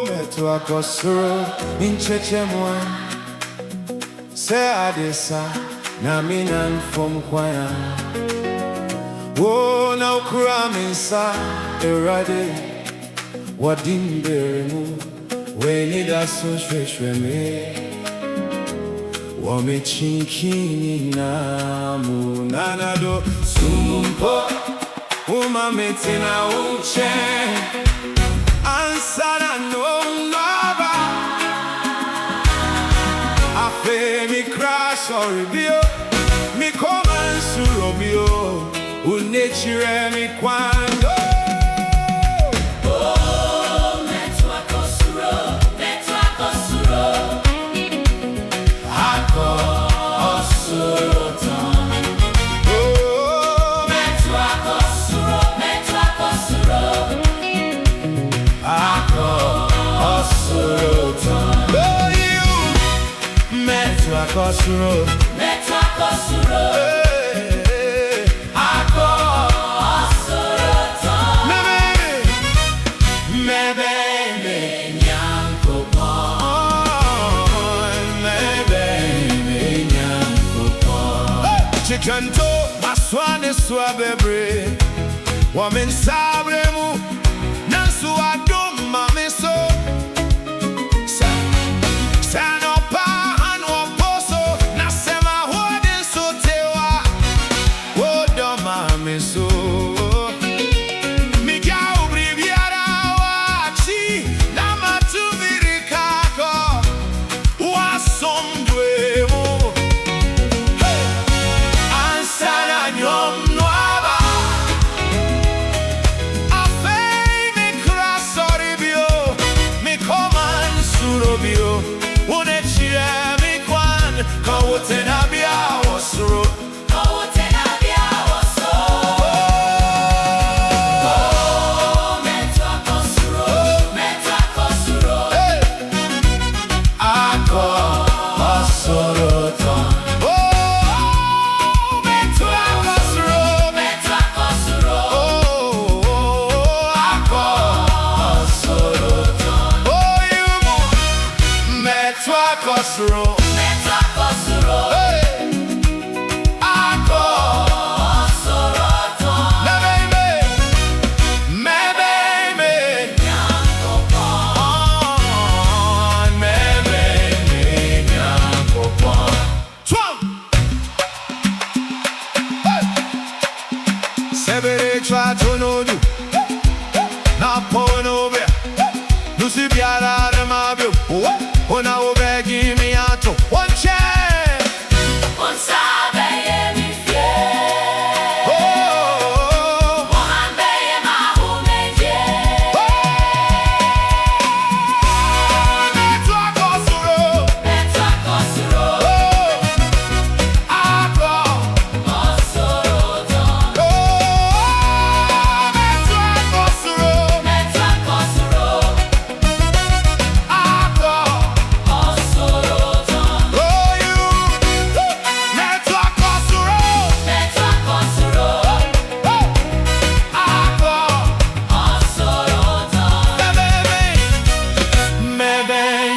Mɛtu Akɔ Soro inchechemwa se adesa na minan from kwaya wo na ukura minsa Awurade wadimbe mu we Anidaso shweshweme wa mechinkini na munanado sumpo uma metina uche ansana no nova afe mi crash or bio mi koma suro bio unechire mi kwando Mɛtu Akɔ Soro, Mɛtu Akɔ Soro, Akɔ Soro tɔnn. Mɛtu Akɔ Soro, Mɛtu Akɔ Soro, Akɔ Soro tɔnn. Mɛtu Akɔ Soro, Mɛtu Akɔ Soro, Akɔ Soro tɔnn. Mɛbɛn Nyankopɔn, Mɛbɛn Chikanto maswane suabebre woman sabremu nansu adom mame so sanopa anwo poso na sema hoden so tewa wodo mame so mika obribiara wachi na matuvirikako wasomdwemo ansana nyom noaba afei mi krasori bio mi koman surobio unechire mi kwan kawotena bia osoro kawotena bia osoro. Mɛtu Akɔ Soro, Mɛtu Akɔ Soro, Akɔ Soro tɔnn. Mɛtu Akɔ Soro, Mɛtu Akɔ Soro, Akɔ Soro tɔnn. Mɛtu Akɔ Soro, Mɛtu Akɔ Soro, Akɔ Soro tɔnn. Mɛbɛn Nyankopɔn, Nyankopɔn. Twam! Sebere chwa tonodu na ponobia nusi biara remabio ona obegi mi ato onche onsabeye mi fie, oh ohambeye mahumeje. Mɛtu Akɔ Soro, Mɛtu Akɔ Soro, Akɔ Soro tɔnn. Mɛtu Akɔ Soro, Mɛtu Akɔ Soro, Akɔ Soro tɔnn. Mɛtu Akɔ Soro, Mɛtu Akɔ Soro, Akɔ Soro tɔnn. Mɛbɛn